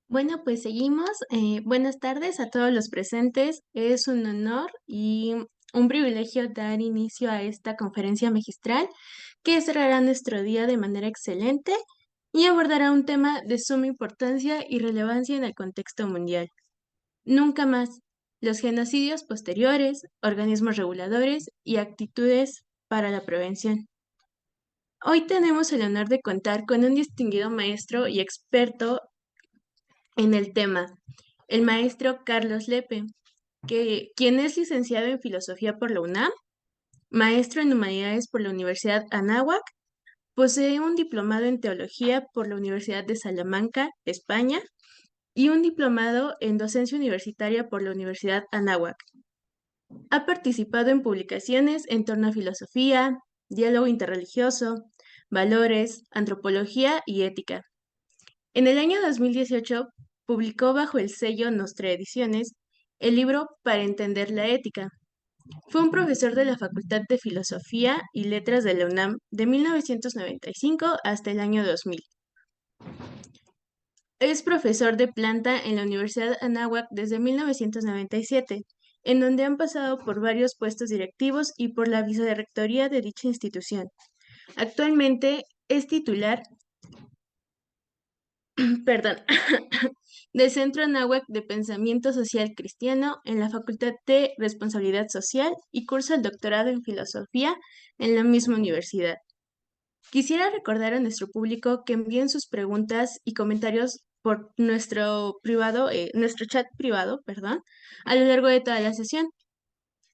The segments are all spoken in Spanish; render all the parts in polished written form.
Bueno, pues seguimos. Buenas tardes a todos los presentes. Es un honor y un privilegio dar inicio a esta conferencia magistral que cerrará nuestro día de manera excelente y abordará un tema de suma importancia y relevancia en el contexto mundial. Nunca más. Los genocidios posteriores, organismos reguladores y actitudes para la prevención. Hoy tenemos el honor de contar con un distinguido maestro y experto en el tema, el maestro Carlos Lepe, quien es licenciado en Filosofía por la UNAM, maestro en Humanidades por la Universidad Anáhuac, posee un diplomado en Teología por la Universidad de Salamanca, España, y un diplomado en Docencia Universitaria por la Universidad Anáhuac. Ha participado en publicaciones en torno a filosofía, diálogo interreligioso, valores, antropología y ética. En el año 2018 publicó bajo el sello Nostra Ediciones el libro Para entender la ética. Fue un profesor de la Facultad de Filosofía y Letras de la UNAM de 1995 hasta el año 2000. Es profesor de planta en la Universidad Anáhuac desde 1997, en donde han pasado por varios puestos directivos y por la vicerrectoría de dicha institución. Actualmente es titular perdón, del Centro Anáhuac de Pensamiento Social Cristiano en la Facultad de Responsabilidad Social y cursa el doctorado en Filosofía en la misma universidad. Quisiera recordar a nuestro público que envíen sus preguntas y comentarios por nuestro chat privado, perdón, a lo largo de toda la sesión,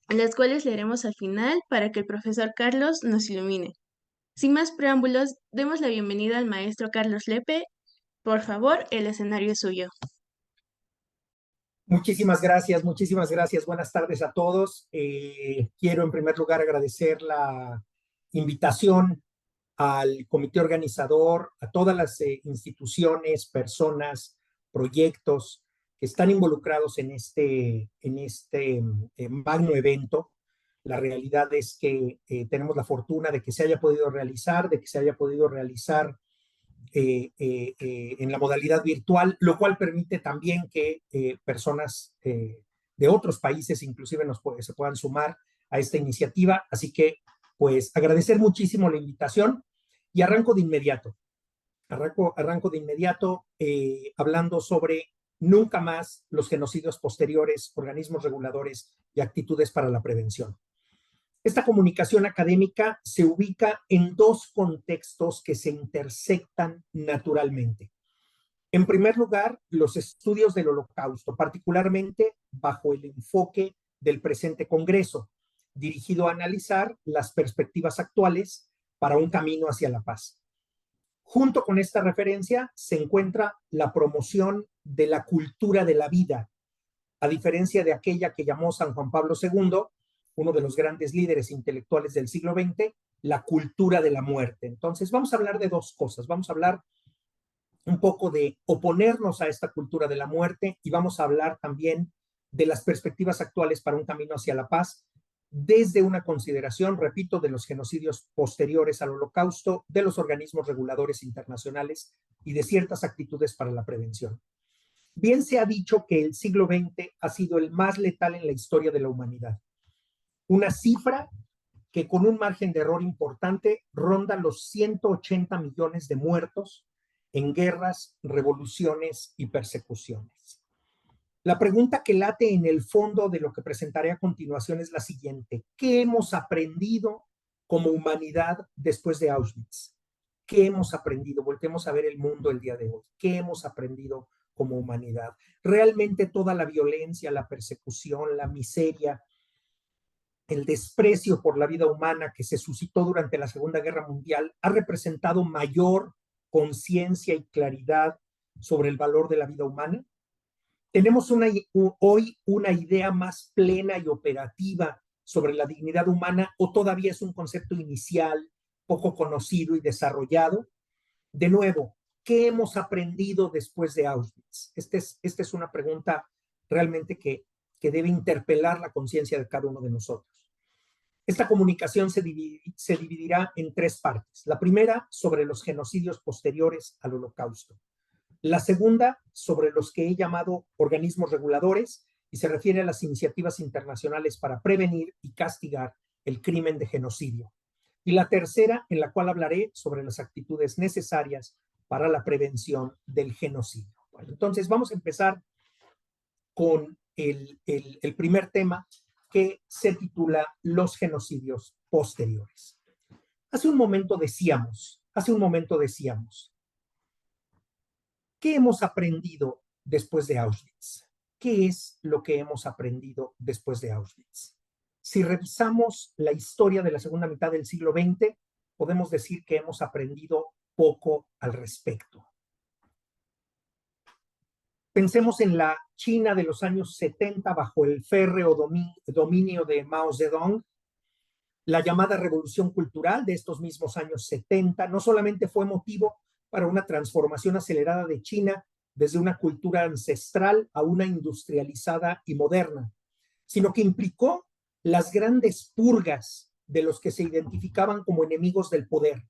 las cuales leeremos al final para que el profesor Carlos nos ilumine. Sin más preámbulos, demos la bienvenida al maestro Carlos Lepe. Por favor, el escenario es suyo. Muchísimas gracias, muchísimas gracias. Buenas tardes a todos. Quiero en primer lugar agradecer la invitación al comité organizador, a todas las instituciones, personas, proyectos que están involucrados en este magno evento. La realidad es que tenemos la fortuna de que se haya podido realizar, en la modalidad virtual, lo cual permite también que personas de otros países inclusive se puedan sumar a esta iniciativa. Así que, pues, agradecer muchísimo la invitación y arranco de inmediato. Arranco de inmediato hablando sobre nunca más los genocidios posteriores, organismos reguladores y actitudes para la prevención. Esta comunicación académica se ubica en dos contextos que se intersectan naturalmente. En primer lugar, los estudios del Holocausto, particularmente bajo el enfoque del presente Congreso, dirigido a analizar las perspectivas actuales para un camino hacia la paz. Junto con esta referencia se encuentra la promoción de la cultura de la vida, a diferencia de aquella que llamó San Juan Pablo II, uno de los grandes líderes intelectuales del siglo XX, la cultura de la muerte. Entonces, vamos a hablar de dos cosas. Vamos a hablar un poco de oponernos a esta cultura de la muerte y vamos a hablar también de las perspectivas actuales para un camino hacia la paz desde una consideración, repito, de los genocidios posteriores al Holocausto, de los organismos reguladores internacionales y de ciertas actitudes para la prevención. Bien se ha dicho que el siglo XX ha sido el más letal en la historia de la humanidad. Una cifra que con un margen de error importante ronda los 180 millones de muertos en guerras, revoluciones y persecuciones. La pregunta que late en el fondo de lo que presentaré a continuación es la siguiente: ¿qué hemos aprendido como humanidad después de Auschwitz? ¿Qué hemos aprendido? Voltemos a ver el mundo el día de hoy. ¿Qué hemos aprendido como humanidad? Realmente toda la violencia, la persecución, la miseria, el desprecio por la vida humana que se suscitó durante la Segunda Guerra Mundial ha representado mayor conciencia y claridad sobre el valor de la vida humana. ¿Tenemos hoy una idea más plena y operativa sobre la dignidad humana o todavía es un concepto inicial, poco conocido y desarrollado? De nuevo, ¿qué hemos aprendido después de Auschwitz? Esta es una pregunta realmente que debe interpelar la conciencia de cada uno de nosotros. Esta comunicación se dividirá en tres partes. La primera, sobre los genocidios posteriores al Holocausto. La segunda, sobre los que he llamado organismos reguladores, y se refiere a las iniciativas internacionales para prevenir y castigar el crimen de genocidio. Y la tercera, en la cual hablaré sobre las actitudes necesarias para la prevención del genocidio. Bueno, entonces vamos a empezar con el primer tema, que se titula Los genocidios posteriores. Hace un momento decíamos, ¿qué hemos aprendido después de Auschwitz? ¿Qué es lo que hemos aprendido después de Auschwitz? Si revisamos la historia de la segunda mitad del siglo XX, podemos decir que hemos aprendido poco al respecto. Pensemos en la China de los años 70 bajo el férreo dominio de Mao Zedong. La llamada revolución cultural de estos mismos años 70 no solamente fue motivo para una transformación acelerada de China desde una cultura ancestral a una industrializada y moderna, sino que implicó las grandes purgas de los que se identificaban como enemigos del poder.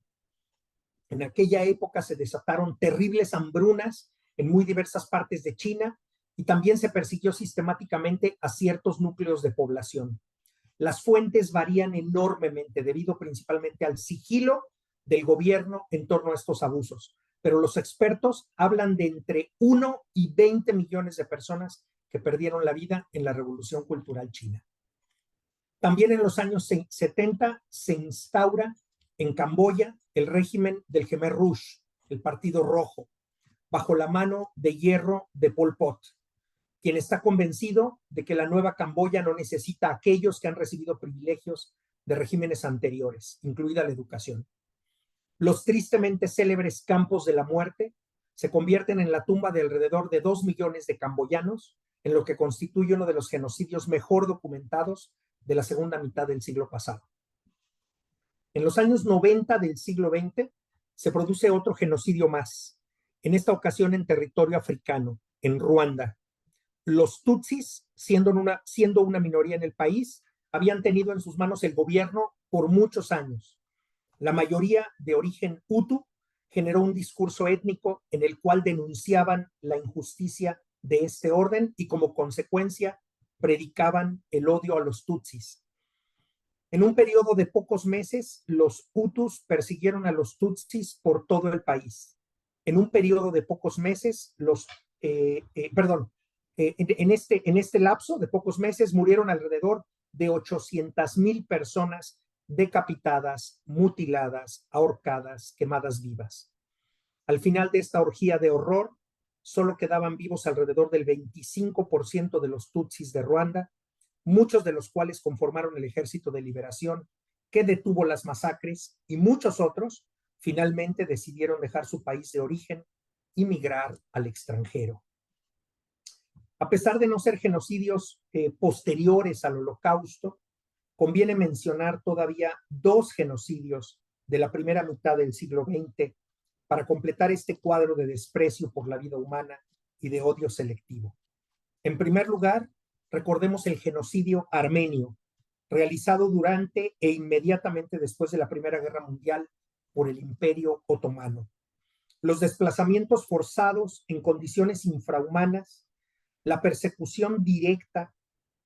En aquella época se desataron terribles hambrunas en muy diversas partes de China y también se persiguió sistemáticamente a ciertos núcleos de población. Las fuentes varían enormemente debido principalmente al sigilo del gobierno en torno a estos abusos, pero los expertos hablan de entre 1 y 20 millones de personas que perdieron la vida en la Revolución Cultural China. También en los años 70 se instaura en Camboya el régimen del Khmer Rouge, el Partido Rojo, bajo la mano de hierro de Pol Pot, quien está convencido de que la nueva Camboya no necesita a aquellos que han recibido privilegios de regímenes anteriores, incluida la educación. Los tristemente célebres campos de la muerte se convierten en la tumba de alrededor de 2 millones de camboyanos, en lo que constituye uno de los genocidios mejor documentados de la segunda mitad del siglo pasado. En los años 90 del siglo XX se produce otro genocidio más, en esta ocasión en territorio africano, en Ruanda. Los tutsis, siendo una minoría en el país, habían tenido en sus manos el gobierno por muchos años. La mayoría de origen hutu generó un discurso étnico en el cual denunciaban la injusticia de este orden y como consecuencia predicaban el odio a los tutsis. En un periodo de pocos meses, los hutus persiguieron a los tutsis por todo el país. En un periodo de pocos meses, en este lapso de pocos meses murieron alrededor de 800,000 personas decapitadas, mutiladas, ahorcadas, quemadas vivas. Al final de esta orgía de horror, solo quedaban vivos alrededor del 25% de los tutsis de Ruanda, muchos de los cuales conformaron el Ejército de Liberación que detuvo las masacres, y muchos otros finalmente decidieron dejar su país de origen y migrar al extranjero. A pesar de no ser genocidios posteriores al Holocausto, conviene mencionar todavía 2 genocidios de la primera mitad del siglo XX para completar este cuadro de desprecio por la vida humana y de odio selectivo. En primer lugar, recordemos el genocidio armenio, realizado durante e inmediatamente después de la Primera Guerra Mundial por el Imperio Otomano. Los desplazamientos forzados en condiciones infrahumanas, la persecución directa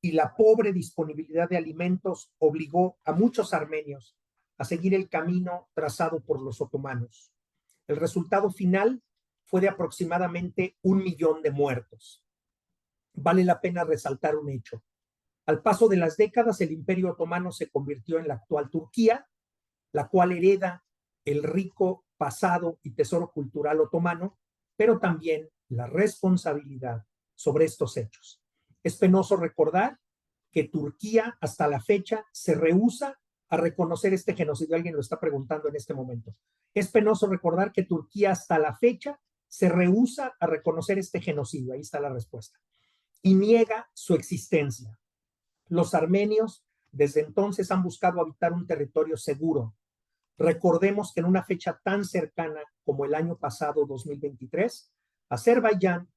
y la pobre disponibilidad de alimentos obligó a muchos armenios a seguir el camino trazado por los otomanos. El resultado final fue de aproximadamente 1 millón de muertos. Vale la pena resaltar un hecho. Al paso de las décadas, el Imperio Otomano se convirtió en la actual Turquía, la cual hereda el rico pasado y tesoro cultural otomano, pero también la responsabilidad sobre estos hechos. Es penoso recordar que Turquía hasta la fecha se rehúsa a reconocer este genocidio. Alguien lo está preguntando en este momento. Es penoso recordar que Turquía hasta la fecha se rehúsa a reconocer este genocidio. Ahí está la respuesta. Y niega su existencia. Los armenios desde entonces han buscado habitar un territorio seguro. Recordemos que en una fecha tan cercana como el año pasado, 2023, Azerbaiyán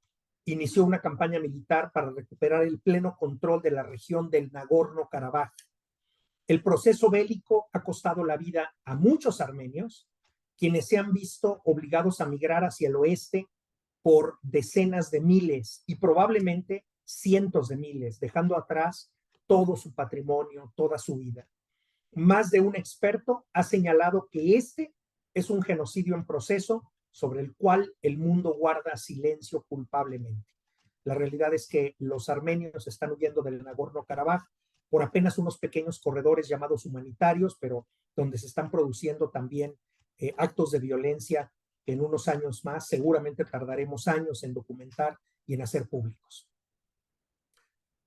inició una campaña militar para recuperar el pleno control de la región del Nagorno-Karabaj. El proceso bélico ha costado la vida a muchos armenios, quienes se han visto obligados a migrar hacia el oeste por decenas de miles y probablemente cientos de miles, dejando atrás todo su patrimonio, toda su vida. Más de un experto ha señalado que este es un genocidio en proceso sobre el cual el mundo guarda silencio culpablemente. La realidad es que los armenios están huyendo del Nagorno-Karabaj por apenas unos pequeños corredores llamados humanitarios, pero donde se están produciendo también actos de violencia que en unos años más seguramente tardaremos años en documentar y en hacer públicos.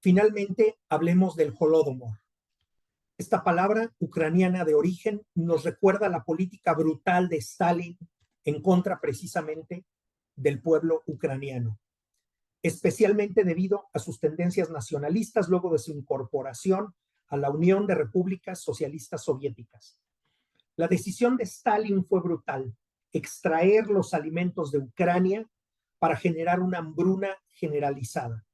Finalmente, hablemos del Holodomor. Esta palabra ucraniana de origen nos recuerda la política brutal de Stalin en contra precisamente del pueblo ucraniano, especialmente debido a sus tendencias nacionalistas luego de su incorporación a la Unión de Repúblicas Socialistas Soviéticas. La decisión de Stalin fue brutal: extraer los alimentos de Ucrania para generar una hambruna generalizada.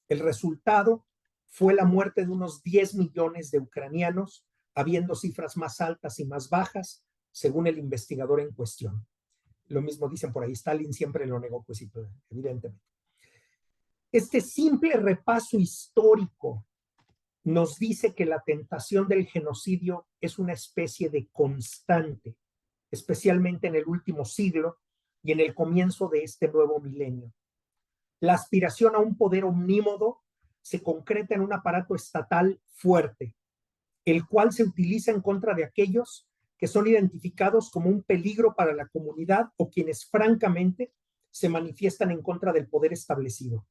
El resultado fue la muerte de unos 10 millones de ucranianos, habiendo cifras más altas y más bajas, según el investigador en cuestión. Lo mismo dicen por ahí, Stalin siempre lo negó, pues sí, evidentemente. Este simple repaso histórico nos dice que la tentación del genocidio es una especie de constante, especialmente en el último siglo y en el comienzo de este nuevo milenio. La aspiración a un poder omnímodo se concreta en un aparato estatal fuerte, el cual se utiliza en contra de aquellos que son identificados como un peligro para la comunidad o quienes francamente se manifiestan en contra del poder establecido.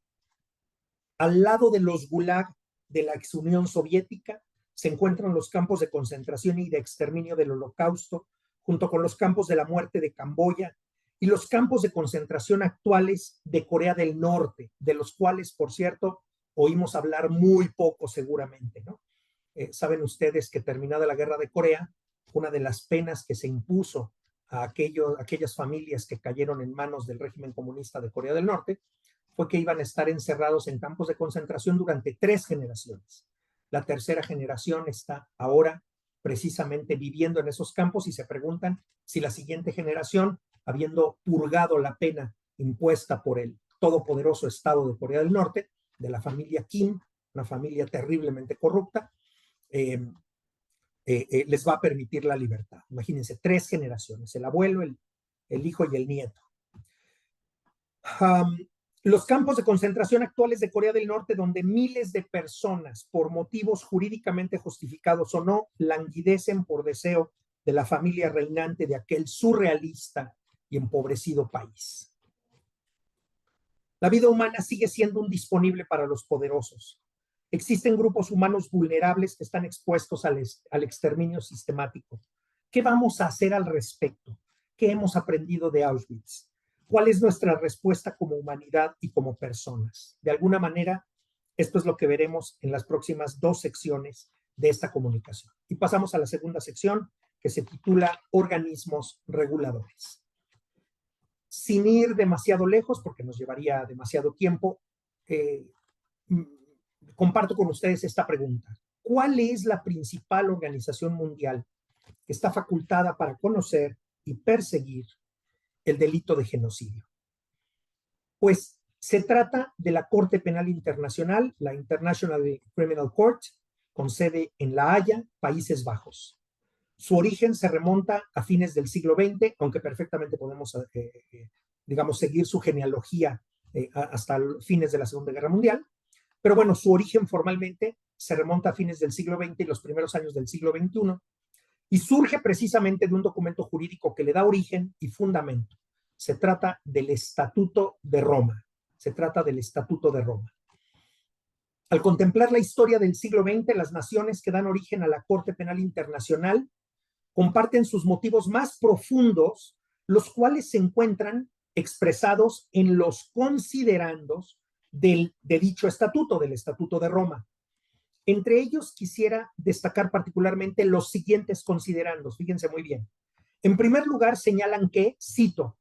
Al lado de los gulag de la ex Unión Soviética se encuentran los campos de concentración y de exterminio del Holocausto, junto con los campos de la muerte de Camboya y los campos de concentración actuales de Corea del Norte, de los cuales, por cierto, oímos hablar muy poco seguramente, ¿no? Saben ustedes que terminada la guerra de Corea, una de las penas que se impuso a aquellas familias que cayeron en manos del régimen comunista de Corea del Norte fue que iban a estar encerrados en campos de concentración durante 3 generaciones. La tercera generación está ahora precisamente viviendo en esos campos y se preguntan si la siguiente generación, habiendo purgado la pena impuesta por el todopoderoso Estado de Corea del Norte, de la familia Kim, una familia terriblemente corrupta, les va a permitir la libertad. Imagínense, 3 generaciones, el abuelo, el hijo y el nieto. Los campos de concentración actuales de Corea del Norte, donde miles de personas, por motivos jurídicamente justificados o no, languidecen por deseo de la familia reinante de aquel surrealista y empobrecido país. La vida humana sigue siendo indisponible para los poderosos. Existen grupos humanos vulnerables que están expuestos al exterminio sistemático. ¿Qué vamos a hacer al respecto? ¿Qué hemos aprendido de Auschwitz? ¿Cuál es nuestra respuesta como humanidad y como personas? De alguna manera, esto es lo que veremos en las próximas 2 secciones de esta comunicación. Y pasamos a la segunda sección, que se titula Organismos Reguladores. Sin ir demasiado lejos, porque nos llevaría demasiado tiempo, comparto con ustedes esta pregunta. ¿Cuál es la principal organización mundial que está facultada para conocer y perseguir el delito de genocidio? Pues se trata de la Corte Penal Internacional, la International Criminal Court, con sede en La Haya, Países Bajos. Su origen se remonta a fines del siglo XX, aunque perfectamente podemos, digamos, seguir su genealogía hasta fines de la Segunda Guerra Mundial. Pero bueno, su origen formalmente se remonta a fines del siglo XX y los primeros años del siglo XXI, y surge precisamente de un documento jurídico que le da origen y fundamento. Se trata del Estatuto de Roma. Se trata del Estatuto de Roma. Al contemplar la historia del siglo XX, las naciones que dan origen a la Corte Penal Internacional comparten sus motivos más profundos, los cuales se encuentran expresados en los considerandos de dicho estatuto, del Estatuto de Roma. Entre ellos quisiera destacar particularmente los siguientes considerandos, fíjense muy bien. En primer lugar, señalan que, cito,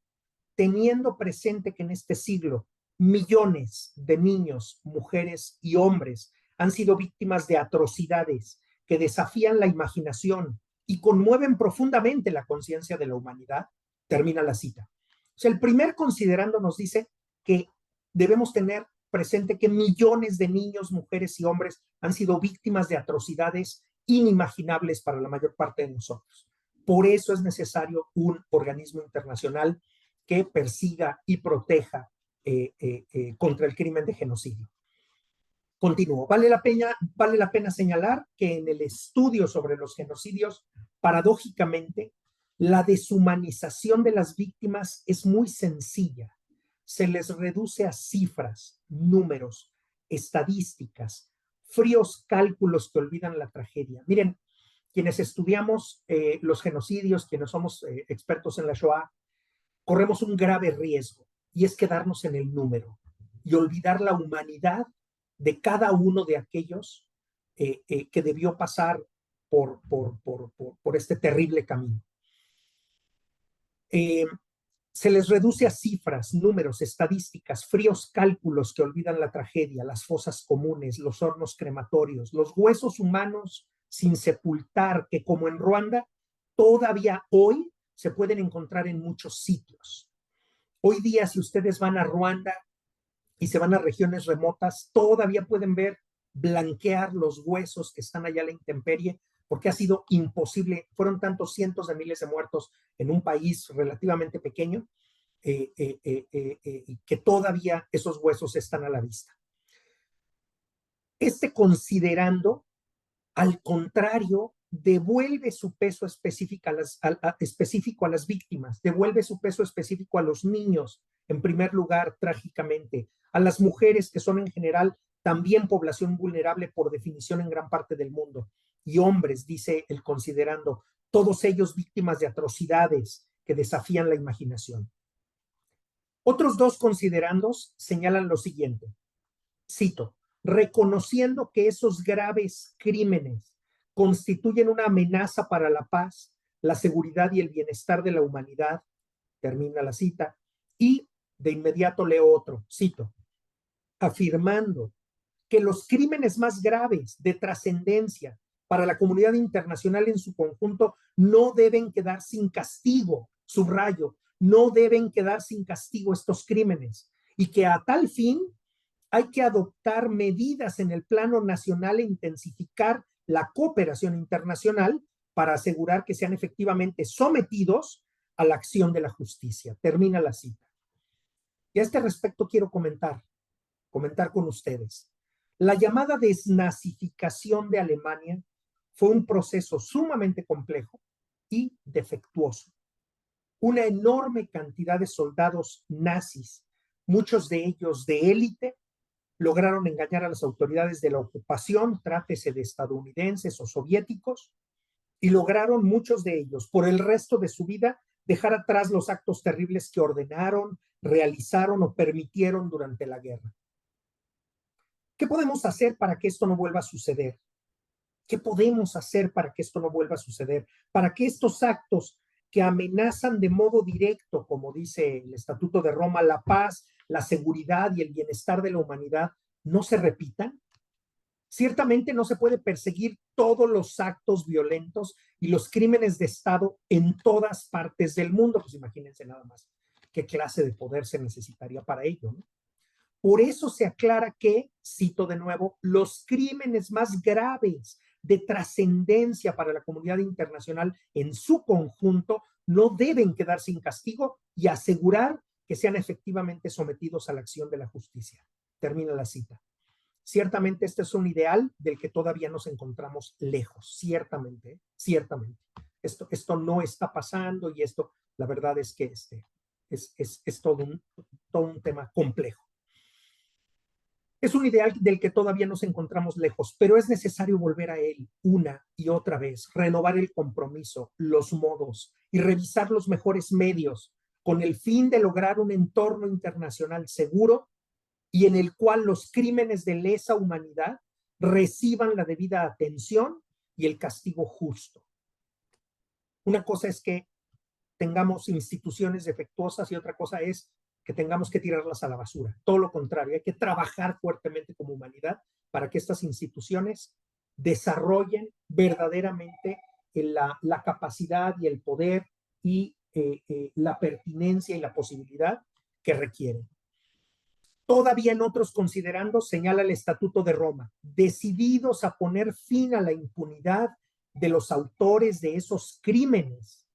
teniendo presente que en este siglo millones de niños, mujeres y hombres han sido víctimas de atrocidades que desafían la imaginación y conmueven profundamente la conciencia de la humanidad, termina la cita. O sea, el primer considerando nos dice que debemos tener presente que millones de niños, mujeres y hombres han sido víctimas de atrocidades inimaginables para la mayor parte de nosotros. Por eso es necesario un organismo internacional que persiga y proteja contra el crimen de genocidio. Continúo. Vale la pena señalar que en el estudio sobre los genocidios, paradójicamente, la deshumanización de las víctimas es muy sencilla. Se les reduce a cifras, números, estadísticas, fríos cálculos que olvidan la tragedia. Miren, quienes estudiamos los genocidios, quienes somos expertos en la Shoah, corremos un grave riesgo, y es quedarnos en el número y olvidar la humanidad de cada uno de aquellos que debió pasar por este terrible camino. Se les reduce a cifras, números, estadísticas, fríos cálculos que olvidan la tragedia, las fosas comunes, los hornos crematorios, los huesos humanos sin sepultar, que como en Ruanda, todavía hoy se pueden encontrar en muchos sitios. Hoy día, si ustedes van a Ruanda y se van a regiones remotas, todavía pueden ver blanquear los huesos que están allá a la intemperie, porque ha sido imposible. Fueron tantos cientos de miles de muertos en un país relativamente pequeño que todavía esos huesos están a la vista. Considerando, al contrario, devuelve su peso específico a las víctimas, devuelve su peso específico a los niños, en primer lugar, trágicamente, a las mujeres, que son en general también población vulnerable por definición en gran parte del mundo, y hombres, dice el considerando, todos ellos víctimas de atrocidades que desafían la imaginación. Otros dos considerandos señalan lo siguiente, cito, reconociendo que esos graves crímenes constituyen una amenaza para la paz, la seguridad y el bienestar de la humanidad, termina la cita, y de inmediato leo otro, cito, afirmando que los crímenes más graves de trascendencia para la comunidad internacional en su conjunto no deben quedar sin castigo, subrayo, no deben quedar sin castigo estos crímenes, y que a tal fin hay que adoptar medidas en el plano nacional e intensificar la cooperación internacional para asegurar que sean efectivamente sometidos a la acción de la justicia. Termina la cita. Y a este respecto quiero comentar con ustedes. La llamada desnazificación de Alemania fue un proceso sumamente complejo y defectuoso. Una enorme cantidad de soldados nazis, muchos de ellos de élite, lograron engañar a las autoridades de la ocupación, trátese de estadounidenses o soviéticos, y lograron muchos de ellos, por el resto de su vida, dejar atrás los actos terribles que ordenaron, realizaron o permitieron durante la guerra. ¿Qué podemos hacer para que esto no vuelva a suceder? ¿Qué podemos hacer para que esto no vuelva a suceder? Para que estos actos que amenazan de modo directo, como dice el Estatuto de Roma, la paz, la seguridad y el bienestar de la humanidad, no se repitan. Ciertamente no se puede perseguir todos los actos violentos y los crímenes de Estado en todas partes del mundo. Pues imagínense nada más qué clase de poder se necesitaría para ello, ¿no? Por eso se aclara que, cito de nuevo, los crímenes más graves de trascendencia para la comunidad internacional en su conjunto no deben quedar sin castigo y asegurar que sean efectivamente sometidos a la acción de la justicia. Termina la cita. Ciertamente este es un ideal del que todavía nos encontramos lejos, ciertamente, ciertamente. Esto no está pasando y esto, la verdad es que es todo un tema complejo. Es un ideal del que todavía nos encontramos lejos, pero es necesario volver a él una y otra vez, renovar el compromiso, los modos y revisar los mejores medios con el fin de lograr un entorno internacional seguro y en el cual los crímenes de lesa humanidad reciban la debida atención y el castigo justo. Una cosa es que tengamos instituciones defectuosas y otra cosa es que tengamos que tirarlas a la basura. Todo lo contrario, hay que trabajar fuertemente como humanidad para que estas instituciones desarrollen verdaderamente la capacidad y el poder y la pertinencia y la posibilidad que requieren. Todavía en otros considerandos señala el Estatuto de Roma, decididos a poner fin a la impunidad de los autores de esos crímenes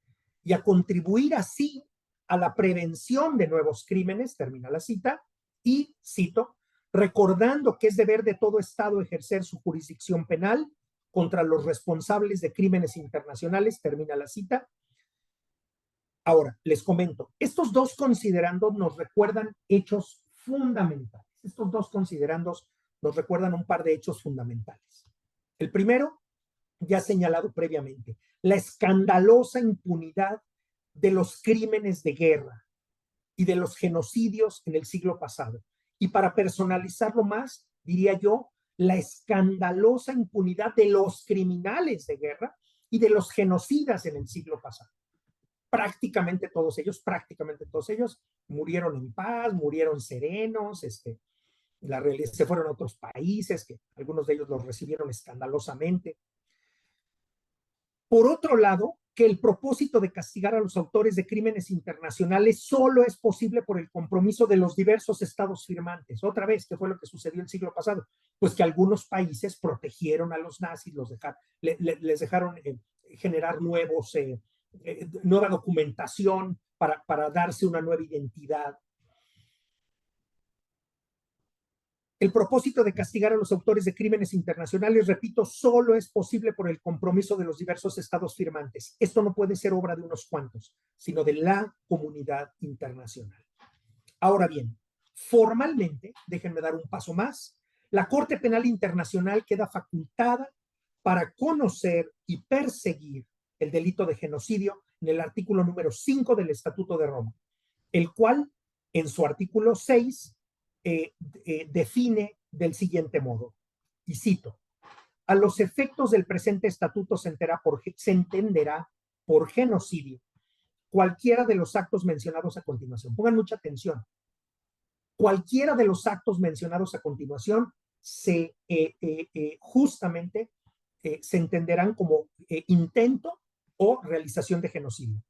y a contribuir así a la prevención de nuevos crímenes, termina la cita, y cito, recordando que es deber de todo Estado ejercer su jurisdicción penal contra los responsables de crímenes internacionales, termina la cita. Ahora, les comento, estos dos considerandos nos recuerdan hechos fundamentales. Estos dos considerandos nos recuerdan un par de hechos fundamentales. El primero, ya señalado previamente, la escandalosa impunidad de los crímenes de guerra y de los genocidios en el siglo pasado. Y para personalizarlo más, diría yo, la escandalosa impunidad de los criminales de guerra y de los genocidas en el siglo pasado. Prácticamente todos ellos murieron en paz, murieron serenos, se fueron a otros países, que algunos de ellos los recibieron escandalosamente. Por otro lado, que el propósito de castigar a los autores de crímenes internacionales solo es posible por el compromiso de los diversos estados firmantes. Otra vez, ¿qué fue lo que sucedió el siglo pasado? Pues que algunos países protegieron a los nazis, les dejaron generar nueva documentación para darse una nueva identidad. El propósito de castigar a los autores de crímenes internacionales, repito, solo es posible por el compromiso de los diversos estados firmantes. Esto no puede ser obra de unos cuantos, sino de la comunidad internacional. Ahora bien, formalmente, déjenme dar un paso más, la Corte Penal Internacional queda facultada para conocer y perseguir el delito de genocidio en el artículo número 5 del Estatuto de Roma, el cual, en su artículo 6, define del siguiente modo, y cito, a los efectos del presente estatuto se entenderá por genocidio cualquiera de los actos mencionados a continuación. Pongan mucha atención. Cualquiera de los actos mencionados a continuación justamente se entenderán como intento o realización de genocidio.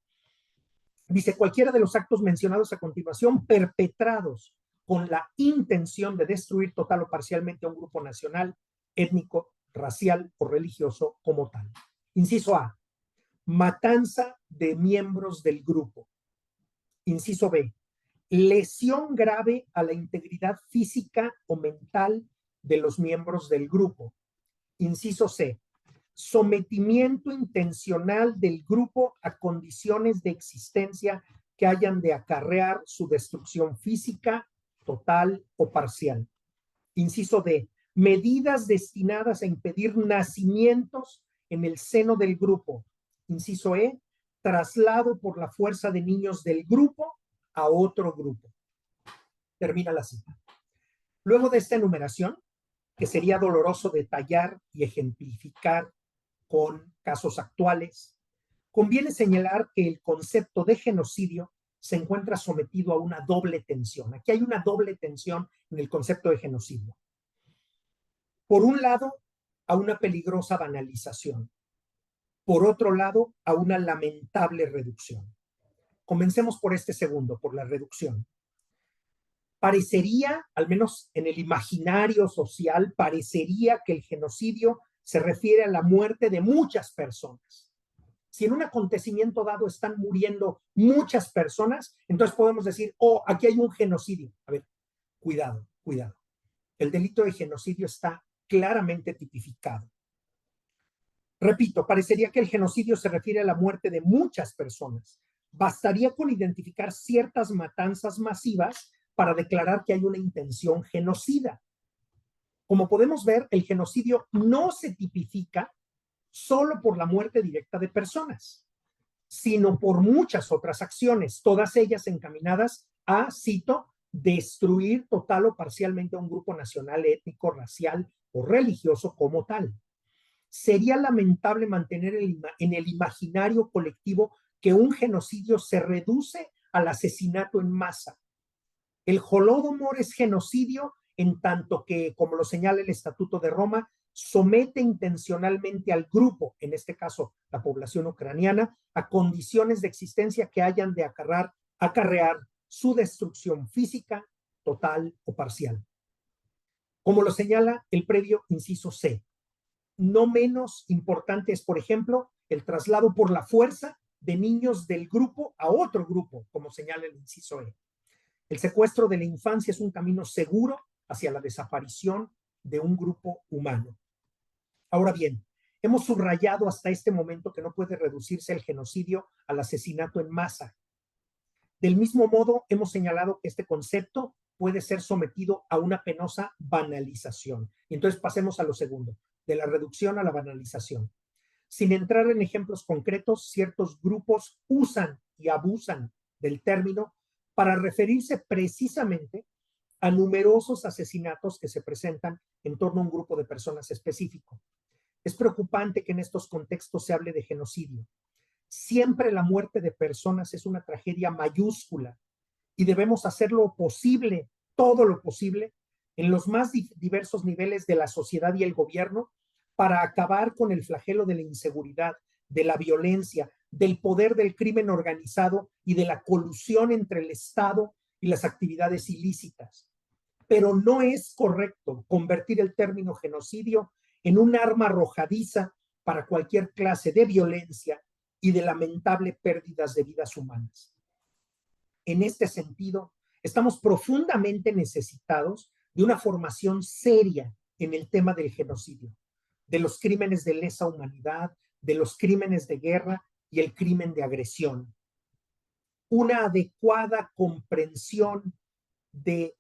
Dice, cualquiera de los actos mencionados a continuación perpetrados con la intención de destruir total o parcialmente a un grupo nacional, étnico, racial o religioso como tal. Inciso A, matanza de miembros del grupo. Inciso B, lesión grave a la integridad física o mental de los miembros del grupo. Inciso C, sometimiento intencional del grupo a condiciones de existencia que hayan de acarrear su destrucción física, total o parcial. Inciso D, medidas destinadas a impedir nacimientos en el seno del grupo. Inciso E, traslado por la fuerza de niños del grupo a otro grupo. Termina la cita. Luego de esta enumeración, que sería doloroso detallar y ejemplificar con casos actuales, conviene señalar que el concepto de genocidio se encuentra sometido a una doble tensión. Aquí hay una doble tensión en el concepto de genocidio. Por un lado, a una peligrosa banalización. Por otro lado, a una lamentable reducción. Comencemos por este segundo, por la reducción. Parecería, al menos en el imaginario social, parecería que el genocidio se refiere a la muerte de muchas personas. Si en un acontecimiento dado están muriendo muchas personas, entonces podemos decir, oh, aquí hay un genocidio. A ver, cuidado, cuidado. El delito de genocidio está claramente tipificado. Repito, parecería que el genocidio se refiere a la muerte de muchas personas. Bastaría con identificar ciertas matanzas masivas para declarar que hay una intención genocida. Como podemos ver, el genocidio no se tipifica solo por la muerte directa de personas, sino por muchas otras acciones, todas ellas encaminadas a, cito, destruir total o parcialmente a un grupo nacional, étnico, racial o religioso como tal. Sería lamentable mantener en el imaginario colectivo que un genocidio se reduce al asesinato en masa. El Holodomor es genocidio en tanto que, como lo señala el Estatuto de Roma, somete intencionalmente al grupo, en este caso la población ucraniana, a condiciones de existencia que hayan de acarrear su destrucción física, total o parcial. Como lo señala el previo inciso C, no menos importante es, por ejemplo, el traslado por la fuerza de niños del grupo a otro grupo, como señala el inciso E. El secuestro de la infancia es un camino seguro hacia la desaparición de un grupo humano. Ahora bien, hemos subrayado hasta este momento que no puede reducirse el genocidio al asesinato en masa. Del mismo modo, hemos señalado que este concepto puede ser sometido a una penosa banalización. Y entonces pasemos a lo segundo, de la reducción a la banalización. Sin entrar en ejemplos concretos, ciertos grupos usan y abusan del término para referirse precisamente a numerosos asesinatos que se presentan en torno a un grupo de personas específico. Es preocupante que en estos contextos se hable de genocidio. Siempre la muerte de personas es una tragedia mayúscula y debemos hacer lo posible, todo lo posible, en los más diversos niveles de la sociedad y el gobierno para acabar con el flagelo de la inseguridad, de la violencia, del poder del crimen organizado y de la colusión entre el Estado y las actividades ilícitas. Pero no es correcto convertir el término genocidio en un arma arrojadiza para cualquier clase de violencia y de lamentable pérdidas de vidas humanas. En este sentido, estamos profundamente necesitados de una formación seria en el tema del genocidio, de los crímenes de lesa humanidad, de los crímenes de guerra y el crimen de agresión. Una adecuada comprensión de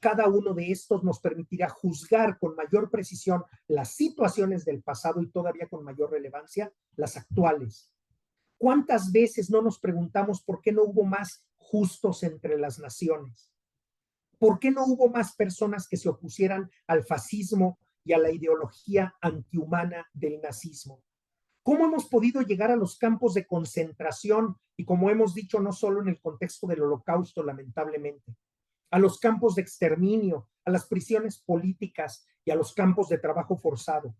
cada uno de estos nos permitirá juzgar con mayor precisión las situaciones del pasado y todavía con mayor relevancia las actuales. ¿Cuántas veces no nos preguntamos por qué no hubo más justos entre las naciones? ¿Por qué no hubo más personas que se opusieran al fascismo y a la ideología antihumana del nazismo? ¿Cómo hemos podido llegar a los campos de concentración y, como hemos dicho, no solo en el contexto del Holocausto, lamentablemente, a los campos de exterminio, a las prisiones políticas y a los campos de trabajo forzado?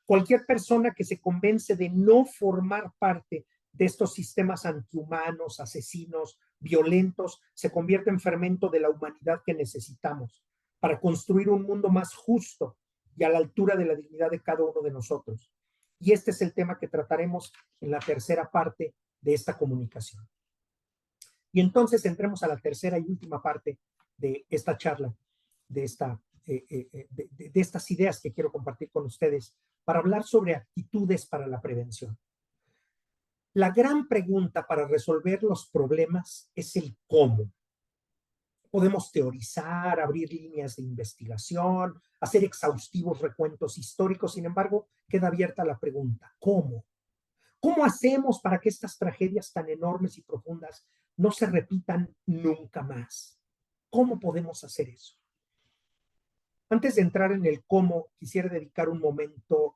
Cualquier persona que se convence de no formar parte de estos sistemas antihumanos, asesinos, violentos, se convierte en fermento de la humanidad que necesitamos para construir un mundo más justo y a la altura de la dignidad de cada uno de nosotros. Y este es el tema que trataremos en la tercera parte de esta comunicación. Y entonces entremos a la tercera y última parte de esta charla, de estas ideas que quiero compartir con ustedes para hablar sobre actitudes para la prevención. La gran pregunta para resolver los problemas es el cómo. Podemos teorizar, abrir líneas de investigación, hacer exhaustivos recuentos históricos, sin embargo, queda abierta la pregunta, ¿cómo? ¿Cómo hacemos para que estas tragedias tan enormes y profundas no se repitan nunca más? ¿Cómo podemos hacer eso? Antes de entrar en el cómo, quisiera dedicar un momento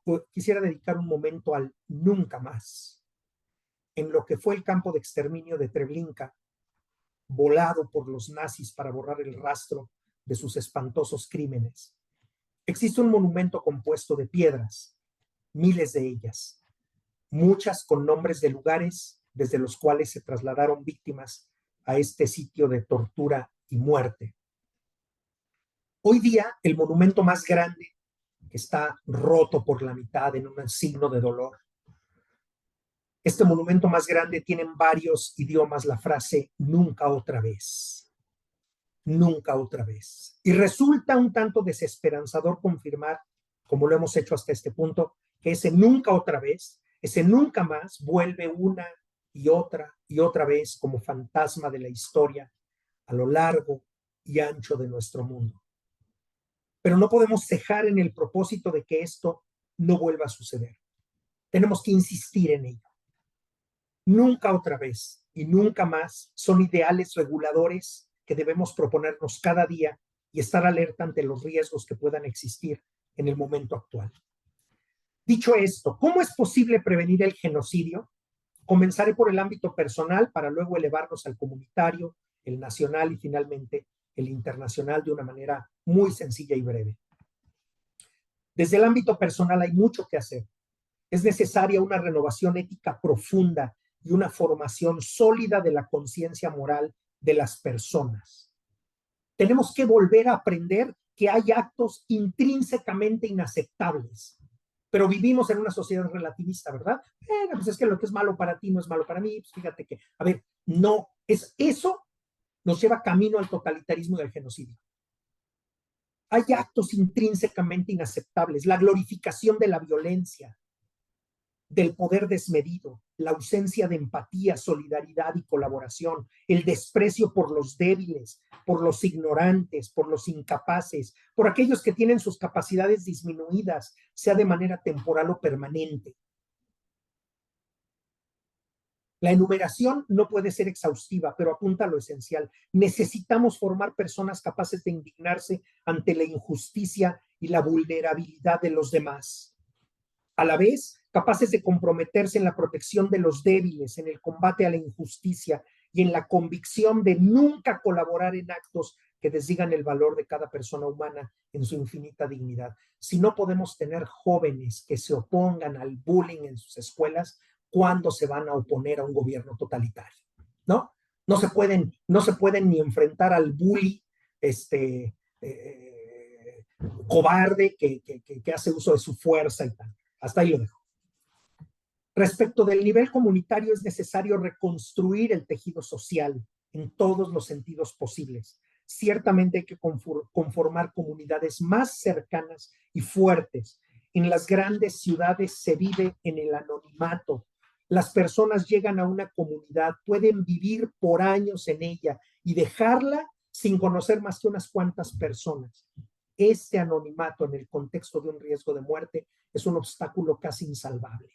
al nunca más. En lo que fue el campo de exterminio de Treblinka, volado por los nazis para borrar el rastro de sus espantosos crímenes. Existe un monumento compuesto de piedras, miles de ellas, muchas con nombres de lugares desde los cuales se trasladaron víctimas a este sitio de tortura y muerte. Hoy día, el monumento más grande, que está roto por la mitad en un signo de dolor, este monumento más grande tiene en varios idiomas la frase nunca otra vez. Nunca otra vez. Y resulta un tanto desesperanzador confirmar, como lo hemos hecho hasta este punto, que ese nunca otra vez, ese nunca más vuelve una y otra vez como fantasma de la historia a lo largo y ancho de nuestro mundo. Pero no podemos cejar en el propósito de que esto no vuelva a suceder. Tenemos que insistir en ello. Nunca otra vez y nunca más son ideales reguladores que debemos proponernos cada día y estar alerta ante los riesgos que puedan existir en el momento actual. Dicho esto, ¿cómo es posible prevenir el genocidio? Comenzaré por el ámbito personal para luego elevarnos al comunitario, el nacional y finalmente el internacional de una manera muy sencilla y breve. Desde el ámbito personal hay mucho que hacer. Es necesaria una renovación ética profunda y una formación sólida de la conciencia moral de las personas. Tenemos que volver a aprender que hay actos intrínsecamente inaceptables. Pero vivimos en una sociedad relativista, ¿verdad? Pues es que lo que es malo para ti no es malo para mí. Pues fíjate que, a ver, no, eso nos lleva camino al totalitarismo y al genocidio. Hay actos intrínsecamente inaceptables, la glorificación de la violencia, del poder desmedido, la ausencia de empatía, solidaridad y colaboración, el desprecio por los débiles, por los ignorantes, por los incapaces, por aquellos que tienen sus capacidades disminuidas, sea de manera temporal o permanente. La enumeración no puede ser exhaustiva, pero apunta a lo esencial. Necesitamos formar personas capaces de indignarse ante la injusticia y la vulnerabilidad de los demás. A la vez, capaces de comprometerse en la protección de los débiles, en el combate a la injusticia y en la convicción de nunca colaborar en actos que desdigan el valor de cada persona humana en su infinita dignidad. Si no podemos tener jóvenes que se opongan al bullying en sus escuelas, ¿cuándo se van a oponer a un gobierno totalitario? ¿No? No se pueden ni enfrentar al bully cobarde que hace uso de su fuerza y tal. Hasta ahí lo dejo. Respecto del nivel comunitario, es necesario reconstruir el tejido social en todos los sentidos posibles. Ciertamente hay que conformar comunidades más cercanas y fuertes. En las grandes ciudades se vive en el anonimato. Las personas llegan a una comunidad, pueden vivir por años en ella y dejarla sin conocer más que unas cuantas personas. Este anonimato en el contexto de un riesgo de muerte es un obstáculo casi insalvable.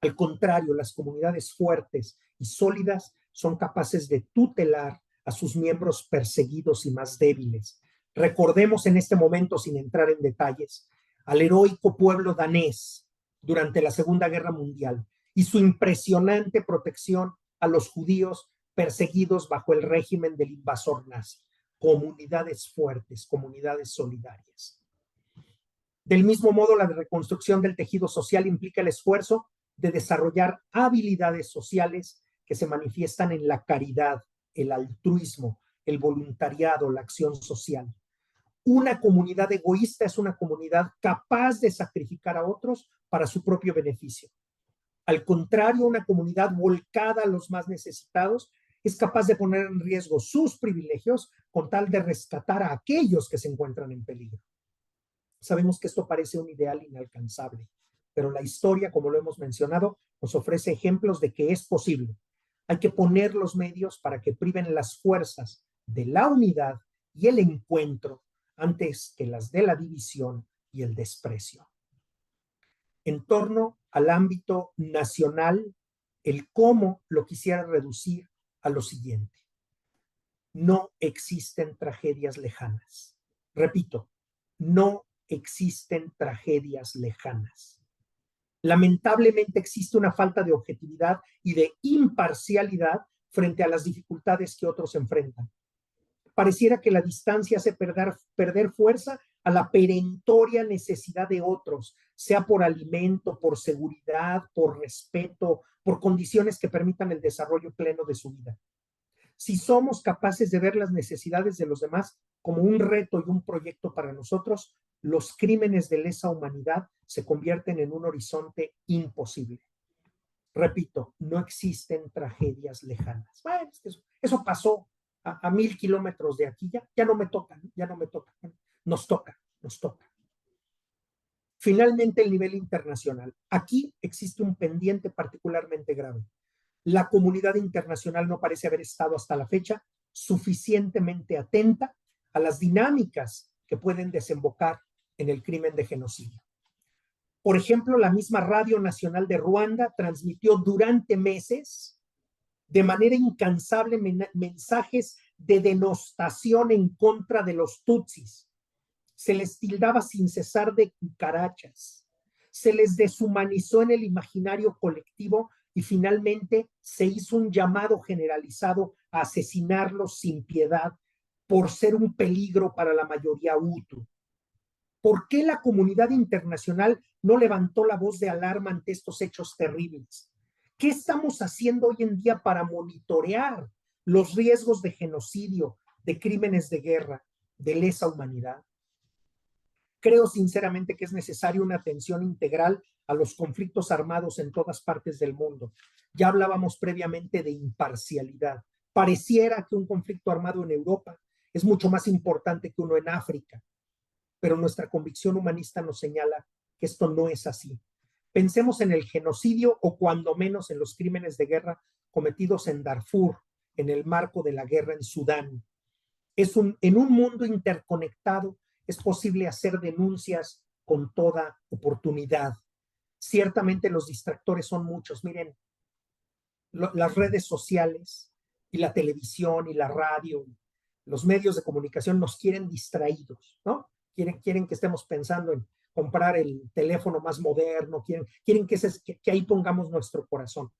Al contrario, las comunidades fuertes y sólidas son capaces de tutelar a sus miembros perseguidos y más débiles. Recordemos en este momento, sin entrar en detalles, al heroico pueblo danés durante la Segunda Guerra Mundial y su impresionante protección a los judíos perseguidos bajo el régimen del invasor nazi. Comunidades fuertes, comunidades solidarias. Del mismo modo, la reconstrucción del tejido social implica el esfuerzo de desarrollar habilidades sociales que se manifiestan en la caridad, el altruismo, el voluntariado, la acción social. Una comunidad egoísta es una comunidad capaz de sacrificar a otros para su propio beneficio. Al contrario, una comunidad volcada a los más necesitados es capaz de poner en riesgo sus privilegios con tal de rescatar a aquellos que se encuentran en peligro. Sabemos que esto parece un ideal inalcanzable, pero la historia, como lo hemos mencionado, nos ofrece ejemplos de que es posible. Hay que poner los medios para que priven las fuerzas de la unidad y el encuentro antes que las de la división y el desprecio. En torno al ámbito nacional, el cómo lo quisiera reducir a lo siguiente. No existen tragedias lejanas. Repito, no existen tragedias lejanas. Lamentablemente existe una falta de objetividad y de imparcialidad frente a las dificultades que otros enfrentan. Pareciera que la distancia hace perder fuerza a la perentoria necesidad de otros, sea por alimento, por seguridad, por respeto, por condiciones que permitan el desarrollo pleno de su vida. Si somos capaces de ver las necesidades de los demás como un reto y un proyecto para nosotros, los crímenes de lesa humanidad se convierten en un horizonte imposible. Repito, no existen tragedias lejanas. Bueno, eso pasó a 1000 kilómetros de aquí, ya no me toca, ya no me toca. Nos toca. Finalmente, el nivel internacional. Aquí existe un pendiente particularmente grave. La comunidad internacional no parece haber estado hasta la fecha suficientemente atenta a las dinámicas que pueden desembocar en el crimen de genocidio. Por ejemplo, la misma Radio Nacional de Ruanda transmitió durante meses de manera incansable mensajes de denostación en contra de los tutsis. Se les tildaba sin cesar de cucarachas. Se les deshumanizó en el imaginario colectivo y finalmente se hizo un llamado generalizado a asesinarlos sin piedad por ser un peligro para la mayoría hutu. ¿Por qué la comunidad internacional no levantó la voz de alarma ante estos hechos terribles? ¿Qué estamos haciendo hoy en día para monitorear los riesgos de genocidio, de crímenes de guerra, de lesa humanidad. Creo sinceramente que es necesaria una atención integral a los conflictos armados en todas partes del mundo. Ya hablábamos previamente de imparcialidad. Pareciera que un conflicto armado en Europa es mucho más importante que uno en África, pero nuestra convicción humanista nos señala que esto no es así. Pensemos en el genocidio o cuando menos en los crímenes de guerra cometidos en Darfur, en el marco de la guerra en Sudán. En un mundo interconectado es posible hacer denuncias con toda oportunidad. Ciertamente los distractores son muchos. Miren, las redes sociales y la televisión y la radio, los medios de comunicación nos quieren distraídos, ¿no? Quieren que estemos pensando en comprar el teléfono más moderno, quieren que ahí pongamos nuestro corazón.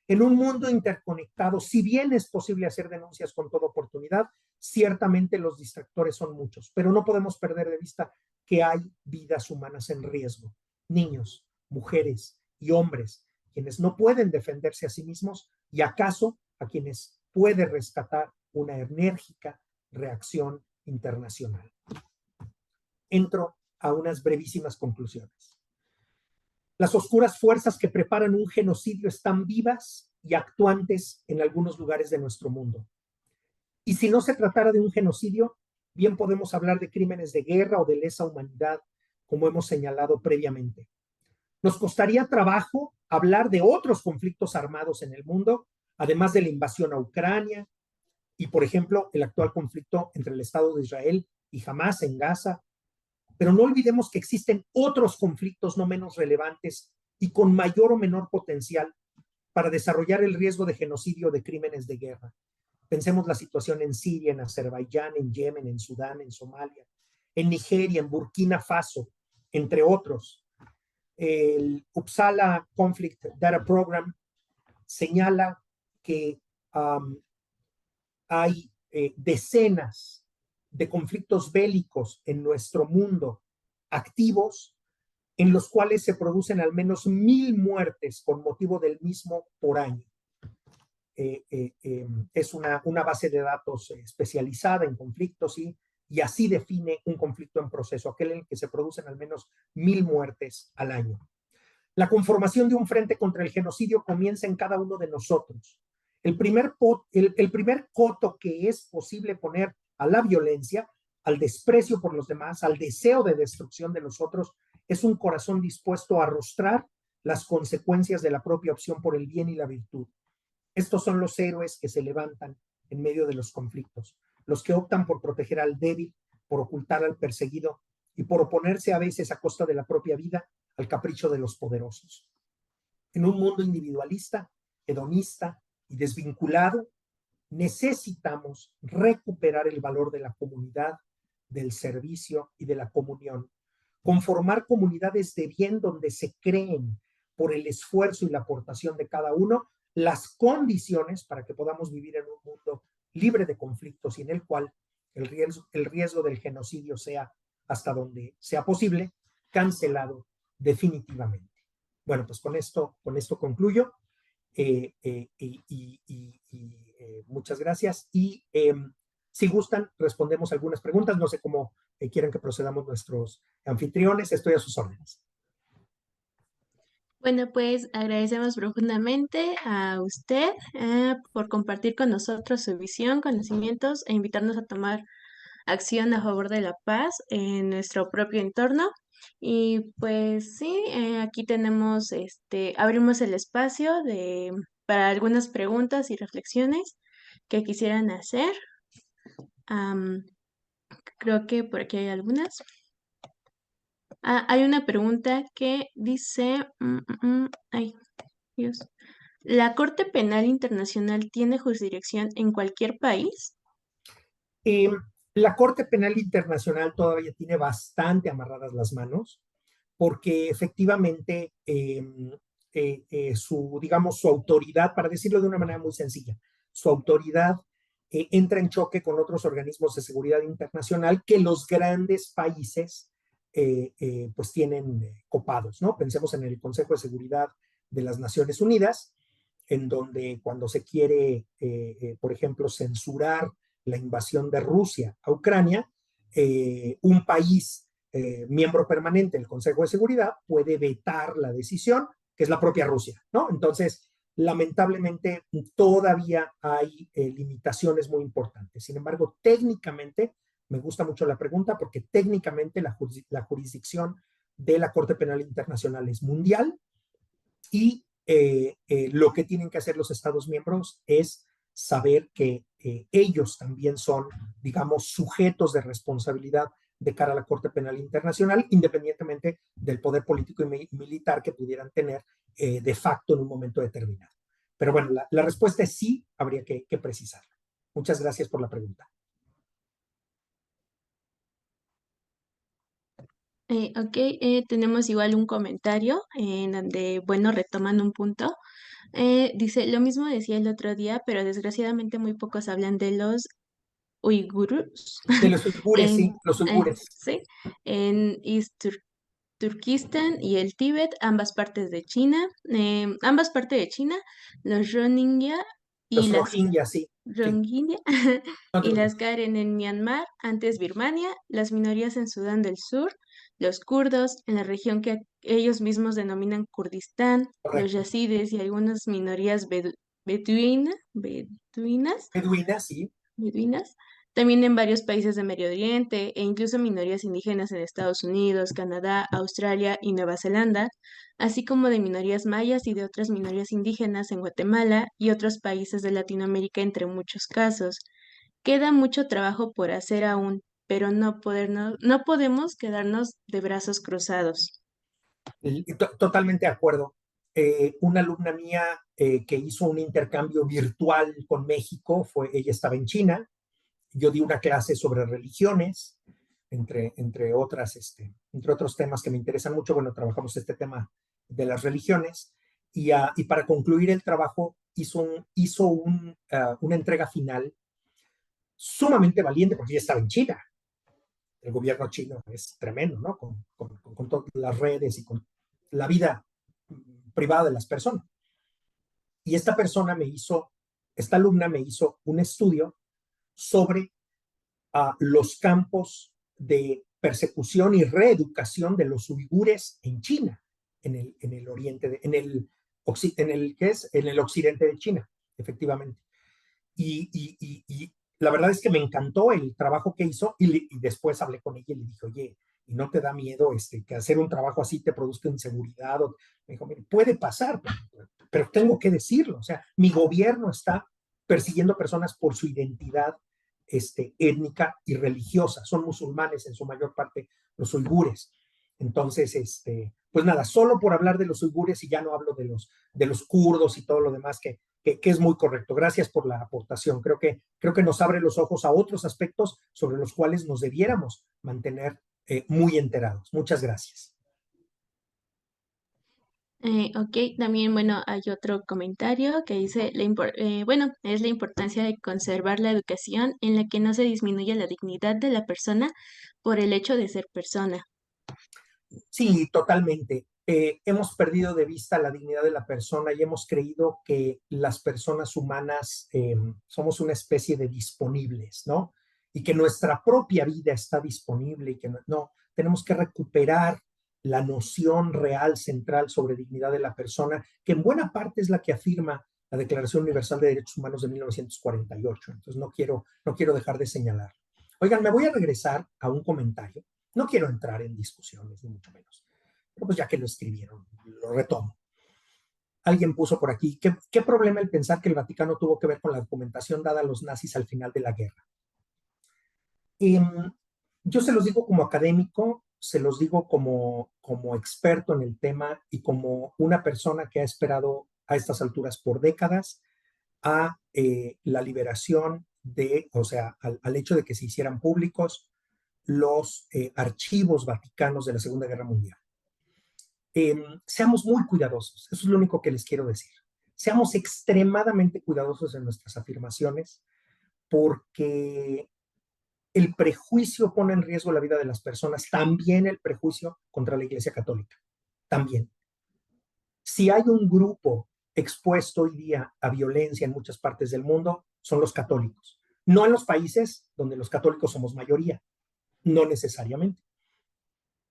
En un mundo interconectado, si bien es posible hacer denuncias con toda oportunidad, ciertamente los distractores son muchos, pero no podemos perder de vista que hay vidas humanas en riesgo, niños, mujeres y hombres, quienes no pueden defenderse a sí mismos y acaso a quienes puede rescatar una enérgica reacción internacional. Entro a unas brevísimas conclusiones. Las oscuras fuerzas que preparan un genocidio están vivas y actuantes en algunos lugares de nuestro mundo. Y si no se tratara de un genocidio, bien podemos hablar de crímenes de guerra o de lesa humanidad, como hemos señalado previamente. Nos costaría trabajo hablar de otros conflictos armados en el mundo, además de la invasión a Ucrania y, por ejemplo, el actual conflicto entre el Estado de Israel y Hamás en Gaza. Pero no olvidemos que existen otros conflictos no menos relevantes y con mayor o menor potencial para desarrollar el riesgo de genocidio o de crímenes de guerra. Pensemos la situación en Siria, en Azerbaiyán, en Yemen, en Sudán, en Somalia, en Nigeria, en Burkina Faso, entre otros. El Uppsala Conflict Data Program señala que hay decenas de conflictos bélicos en nuestro mundo activos, en los cuales se producen al menos 1,000 muertes con motivo del mismo por año. Es una base de datos especializada en conflictos y así define un conflicto en proceso, aquel en el que se producen al menos 1,000 muertes al año. La conformación de un frente contra el genocidio comienza en cada uno de nosotros. El primer coto que es posible poner a la violencia, al desprecio por los demás, al deseo de destrucción de los otros, es un corazón dispuesto a arrostrar las consecuencias de la propia opción por el bien y la virtud. Estos son los héroes que se levantan en medio de los conflictos, los que optan por proteger al débil, por ocultar al perseguido y por oponerse a veces a costa de la propia vida al capricho de los poderosos. En un mundo individualista, hedonista y desvinculado, necesitamos recuperar el valor de la comunidad, del servicio y de la comunión, conformar comunidades de bien donde se creen por el esfuerzo y la aportación de cada uno las condiciones para que podamos vivir en un mundo libre de conflictos y en el cual el riesgo del genocidio sea, hasta donde sea posible, cancelado definitivamente. Bueno, pues con esto concluyo. Muchas gracias. Y si gustan, respondemos algunas preguntas. No sé cómo quieren que procedamos nuestros anfitriones. Estoy a sus órdenes. Bueno, pues agradecemos profundamente a usted por compartir con nosotros su visión, conocimientos e invitarnos a tomar acción a favor de la paz en nuestro propio entorno. Y pues sí, aquí tenemos, abrimos el espacio para algunas preguntas y reflexiones que quisieran hacer. Am, Creo que por aquí hay algunas. Hay una pregunta que dice, ay, Dios. ¿La Corte Penal Internacional tiene jurisdicción en cualquier país? La Corte Penal Internacional todavía tiene bastante amarradas las manos, porque efectivamente su autoridad, para decirlo de una manera muy sencilla, su autoridad entra en choque con otros organismos de seguridad internacional que los grandes países pues tienen copados, ¿no? Pensemos en el Consejo de Seguridad de las Naciones Unidas, en donde cuando se quiere, por ejemplo, censurar la invasión de Rusia a Ucrania, un país miembro permanente del Consejo de Seguridad puede vetar la decisión, que es la propia Rusia, ¿no? Entonces, lamentablemente, todavía hay limitaciones muy importantes. Sin embargo, técnicamente, me gusta mucho la pregunta porque técnicamente la jurisdicción de la Corte Penal Internacional es mundial y lo que tienen que hacer los Estados miembros es saber que ellos también son, digamos, sujetos de responsabilidad de cara a la Corte Penal Internacional, independientemente del poder político y militar que pudieran tener de facto en un momento determinado. Pero bueno, la respuesta es sí, habría que precisarla. Muchas gracias por la pregunta. Ok, tenemos igual un comentario en donde, bueno, retoman un punto. Dice, lo mismo decía el otro día, pero desgraciadamente muy pocos hablan de los uigurus De los uigures, en, sí, los uigures. sí, en Turquistán y el Tíbet, ambas partes de China, ambas partes de China, los Rohingya y Los las Rohingya, sí, sí, Rohingya no te y las preocupes. Karen en Myanmar, antes Birmania, las minorías en Sudán del Sur, los kurdos en la región que ellos mismos denominan Kurdistán, los Correcto. yazidis y algunas minorías beduinas, Beduina, sí, beduinas, también en varios países de Medio Oriente e incluso minorías indígenas en Estados Unidos, Canadá, Australia y Nueva Zelanda, así como de minorías mayas y de otras minorías indígenas en Guatemala y otros países de Latinoamérica, entre muchos casos. Queda mucho trabajo por hacer aún, pero no podemos quedarnos de brazos cruzados. totalmente de acuerdo. Una alumna mía que hizo un intercambio virtual con México, ella estaba en China, yo di una clase sobre religiones, entre otros temas que me interesan mucho. Bueno, trabajamos este tema de las religiones y para concluir el trabajo hizo una entrega final sumamente valiente porque ella estaba en China. El gobierno chino es tremendo, ¿no? Con todas las redes y con la vida privada de las personas. Y esta alumna me hizo un estudio sobre los campos de persecución y reeducación de los uigures en China, en el oriente, ¿qué es? En el occidente de China, efectivamente. Y la verdad es que me encantó el trabajo que hizo y después hablé con ella y le dije, oye, ¿y no te da miedo que hacer un trabajo así te produzca inseguridad? Me dijo, mire, puede pasar, pero tengo que decirlo. O sea, mi gobierno está persiguiendo personas por su identidad étnica y religiosa. Son musulmanes en su mayor parte los uigures. Entonces, pues nada, solo por hablar de los uigures y ya no hablo de los kurdos y todo lo demás que es muy correcto. Gracias por la aportación. Creo que nos abre los ojos a otros aspectos sobre los cuales nos debiéramos mantener muy enterados. Muchas gracias. Ok, también, bueno, hay otro comentario que dice, bueno, es la importancia de conservar la educación en la que no se disminuye la dignidad de la persona por el hecho de ser persona. Sí, totalmente. Hemos perdido de vista la dignidad de la persona y hemos creído que las personas humanas somos una especie de disponibles, ¿no? Y que nuestra propia vida está disponible y que no, tenemos que recuperar la noción real, central sobre dignidad de la persona, que en buena parte es la que afirma la Declaración Universal de Derechos Humanos de 1948. Entonces no quiero dejar de señalar. Oigan, me voy a regresar a un comentario. No quiero entrar en discusiones, ni mucho menos. Pero pues ya que lo escribieron, lo retomo. Alguien puso por aquí, ¿qué problema el pensar que el Vaticano tuvo que ver con la documentación dada a los nazis al final de la guerra? Eh, yo se los digo como académico, se los digo como experto en el tema y como una persona que ha esperado a estas alturas por décadas a la liberación o sea, al hecho de que se hicieran públicos los archivos vaticanos de la Segunda Guerra Mundial. Seamos muy cuidadosos, eso es lo único que les quiero decir. Seamos extremadamente cuidadosos en nuestras afirmaciones porque el prejuicio pone en riesgo la vida de las personas, también el prejuicio contra la Iglesia Católica, también. Si hay un grupo expuesto hoy día a violencia en muchas partes del mundo, son los católicos. No en los países donde los católicos somos mayoría, no necesariamente,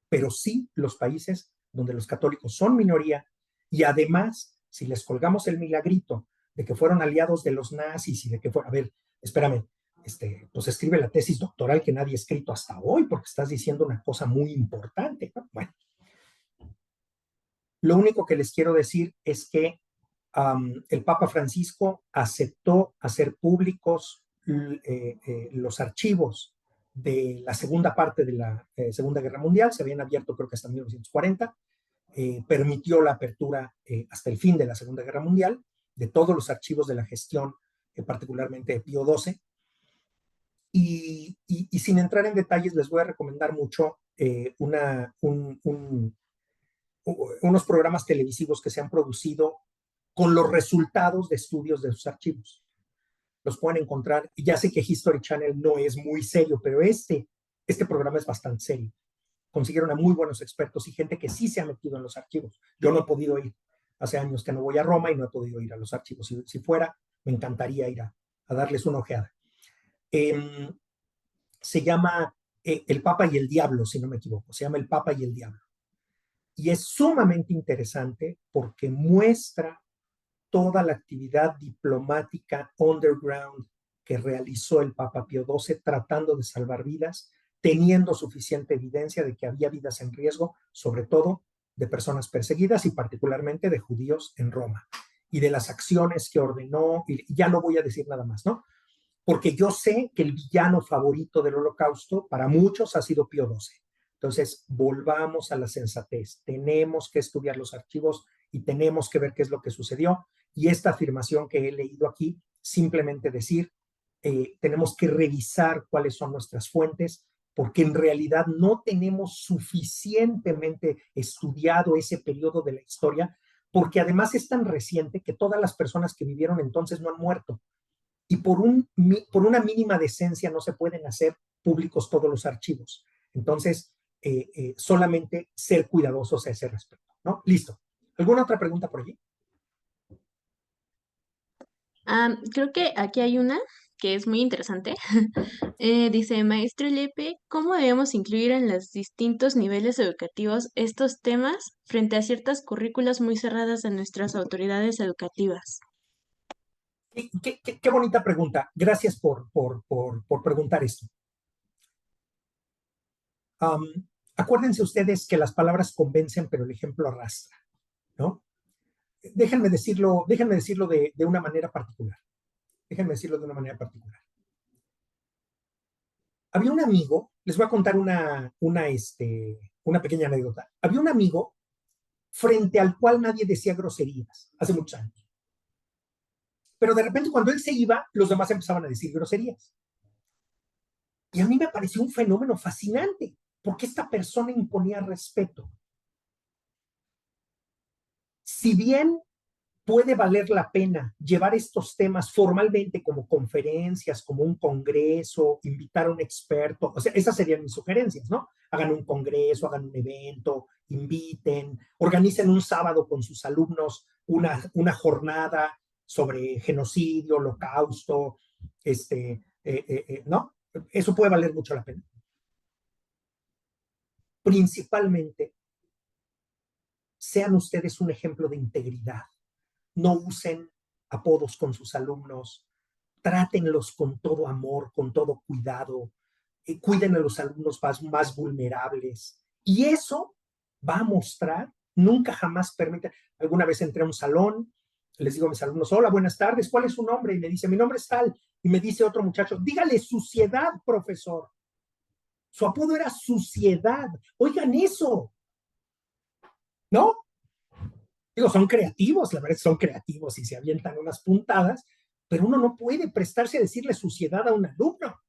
pero sí los países donde los católicos son minoría y además, si les colgamos el milagrito de que fueron aliados de los nazis y de que fue, a ver, espérame, pues escribe la tesis doctoral que nadie ha escrito hasta hoy porque estás diciendo una cosa muy importante, ¿no? Bueno, lo único que les quiero decir es que el Papa Francisco aceptó hacer públicos los archivos de la segunda parte de la Segunda Guerra Mundial, se habían abierto creo que hasta 1940, permitió la apertura hasta el fin de la Segunda Guerra Mundial de todos los archivos de la gestión, particularmente de Pío XII. Y sin entrar en detalles, les voy a recomendar mucho unos programas televisivos que se han producido con los resultados de estudios de sus archivos. Los pueden encontrar. Y ya sé que History Channel no es muy serio, pero este programa es bastante serio. Consiguieron a muy buenos expertos y gente que sí se ha metido en los archivos. Yo no he podido ir. Hace años que no voy a Roma y no he podido ir a los archivos. Si fuera, me encantaría ir a darles una ojeada. Se llama El Papa y el Diablo, si no me equivoco. Se llama El Papa y el Diablo. Y es sumamente interesante porque muestra toda la actividad diplomática underground que realizó el Papa Pío XII tratando de salvar vidas, teniendo suficiente evidencia de que había vidas en riesgo, sobre todo de personas perseguidas y particularmente de judíos en Roma, y de las acciones que ordenó, y ya no voy a decir nada más, ¿no? Porque yo sé que el villano favorito del Holocausto para muchos ha sido Pío XII. Entonces, volvamos a la sensatez. Tenemos que estudiar los archivos y tenemos que ver qué es lo que sucedió. Y esta afirmación que he leído aquí, simplemente decir, tenemos que revisar cuáles son nuestras fuentes, porque en realidad no tenemos suficientemente estudiado ese periodo de la historia, porque además es tan reciente que todas las personas que vivieron entonces no han muerto y por una mínima decencia no se pueden hacer públicos todos los archivos. Entonces, solamente ser cuidadosos a ese respecto, ¿no? Listo. ¿Alguna otra pregunta por allí? Creo que aquí hay una que es muy interesante. Dice, maestro Lepe, ¿cómo debemos incluir en los distintos niveles educativos estos temas frente a ciertas currículas muy cerradas de nuestras autoridades educativas? Qué bonita pregunta. Gracias por preguntar esto. Acuérdense ustedes que las palabras convencen, pero el ejemplo arrastra, ¿no? Déjenme decirlo de una manera particular. Déjenme decirlo de una manera particular. Había un amigo, les voy a contar una pequeña anécdota. Había un amigo frente al cual nadie decía groserías hace muchos años. Pero de repente cuando él se iba, los demás empezaban a decir groserías. Y a mí me pareció un fenómeno fascinante, porque esta persona imponía respeto. Si bien puede valer la pena llevar estos temas formalmente como conferencias, como un congreso, invitar a un experto, o sea, esas serían mis sugerencias, ¿no? Hagan un congreso, hagan un evento, inviten, organicen un sábado con sus alumnos una jornada sobre genocidio, holocausto, ¿no? Eso puede valer mucho la pena. Principalmente, sean ustedes un ejemplo de integridad. No usen apodos con sus alumnos, trátenlos con todo amor, con todo cuidado, cuiden a los alumnos más vulnerables. Y eso va a mostrar, nunca jamás permite. Alguna vez entré a un salón, les digo a mis alumnos, hola, buenas tardes, ¿cuál es su nombre? Y me dice, mi nombre es tal. Y me dice otro muchacho, dígale suciedad, profesor. Su apodo era suciedad. Oigan eso, ¿no? Digo, son creativos, la verdad son creativos y se avientan unas puntadas, pero uno no puede prestarse a decirle suciedad a un alumno.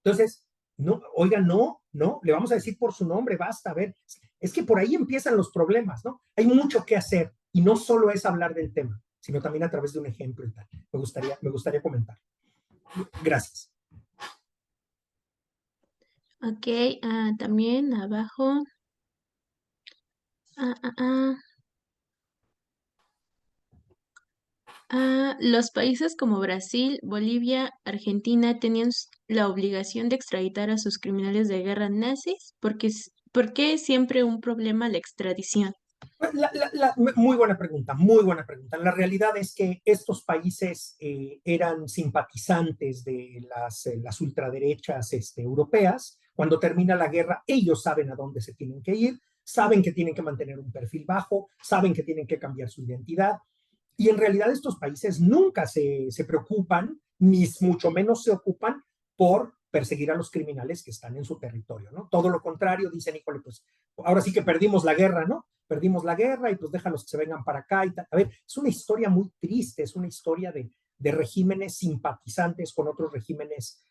Entonces, no, oiga, no, le vamos a decir por su nombre, basta, a ver, es que por ahí empiezan los problemas, ¿no? Hay mucho que hacer y no solo es hablar del tema, sino también a través de un ejemplo y tal. Me gustaría comentar. Gracias. Ok, también abajo. Ah, ah, ah. Los países como Brasil, Bolivia, Argentina tenían la obligación de extraditar a sus criminales de guerra nazis porque, ¿por qué es siempre un problema la extradición? Muy buena pregunta, muy buena pregunta. La realidad es que estos países eran simpatizantes de las ultraderechas europeas. Cuando termina la guerra, ellos saben a dónde se tienen que ir, saben que tienen que mantener un perfil bajo, saben que tienen que cambiar su identidad. Y en realidad estos países nunca se preocupan, ni mucho menos se ocupan por perseguir a los criminales que están en su territorio, ¿no? Todo lo contrario, dicen, híjole, pues ahora sí que perdimos la guerra, ¿no? Perdimos la guerra y pues déjalos que se vengan para acá y tal. A ver, es una historia muy triste, es una historia de regímenes simpatizantes con otros regímenes,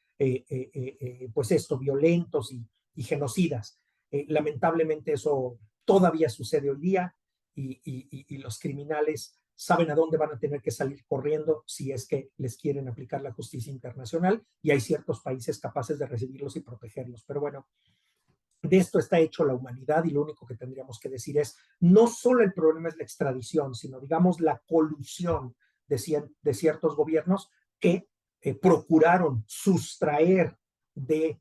pues esto, violentos y genocidas. Lamentablemente eso todavía sucede hoy día y los criminales saben a dónde van a tener que salir corriendo si es que les quieren aplicar la justicia internacional y hay ciertos países capaces de recibirlos y protegerlos. Pero bueno, de esto está hecho la humanidad y lo único que tendríamos que decir es, no solo el problema es la extradición, sino digamos la colusión de ciertos gobiernos que procuraron sustraer del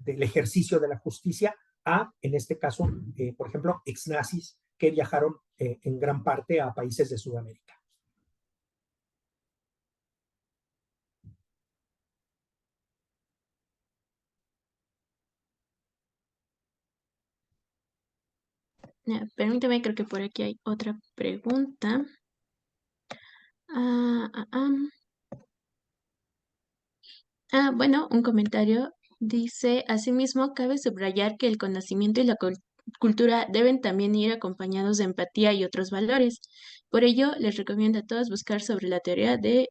ejercicio de la justicia a, en este caso, por ejemplo, ex-nazis que viajaron en gran parte a países de Sudamérica. Permítame, creo que por aquí hay otra pregunta. Ah, ah, ah. Bueno, un comentario dice, asimismo, cabe subrayar que el conocimiento y la cultura deben también ir acompañados de empatía y otros valores. Por ello, les recomiendo a todos buscar sobre la teoría de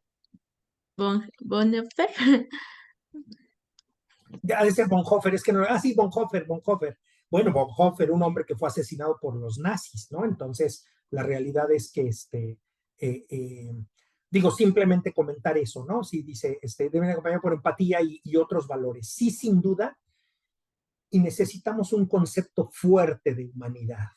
Bonhoeffer. Ha de ser Bonhoeffer, es que no, sí, Bonhoeffer. Bueno, Bonhoeffer, un hombre que fue asesinado por los nazis, ¿no? Entonces, la realidad es que, eh, eh, digo, simplemente comentar eso, ¿no? Sí, dice, deben acompañar por empatía y otros valores. Sí, sin duda, y necesitamos un concepto fuerte de humanidad.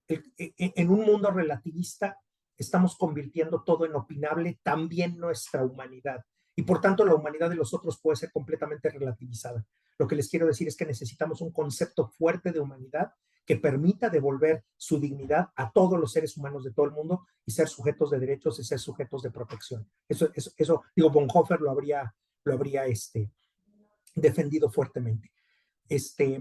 En un mundo relativista estamos convirtiendo todo en opinable, también nuestra humanidad. Y por tanto la humanidad de los otros puede ser completamente relativizada. Lo que les quiero decir es que necesitamos un concepto fuerte de humanidad que permita devolver su dignidad a todos los seres humanos de todo el mundo y ser sujetos de derechos y ser sujetos de protección. Eso digo, Bonhoeffer lo habría defendido fuertemente. Este,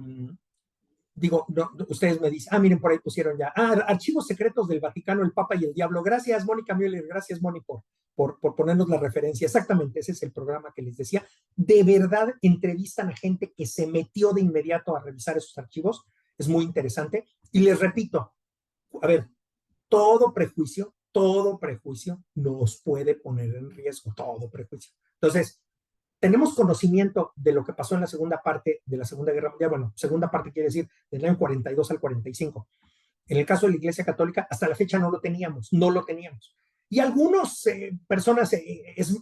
digo, no, ustedes me dicen, miren, por ahí pusieron ya, archivos secretos del Vaticano, el Papa y el Diablo. Gracias, Mónica Müller, gracias, Moni, por ponernos la referencia. Exactamente, ese es el programa que les decía. De verdad, entrevistan a gente que se metió de inmediato a revisar esos archivos. Es muy interesante. Y les repito, a ver, todo prejuicio nos puede poner en riesgo, todo prejuicio. Entonces, tenemos conocimiento de lo que pasó en la segunda parte de la Segunda Guerra Mundial. Bueno, segunda parte quiere decir del año 42 al 45. En el caso de la Iglesia Católica, hasta la fecha no lo teníamos, no lo teníamos. Y algunas personas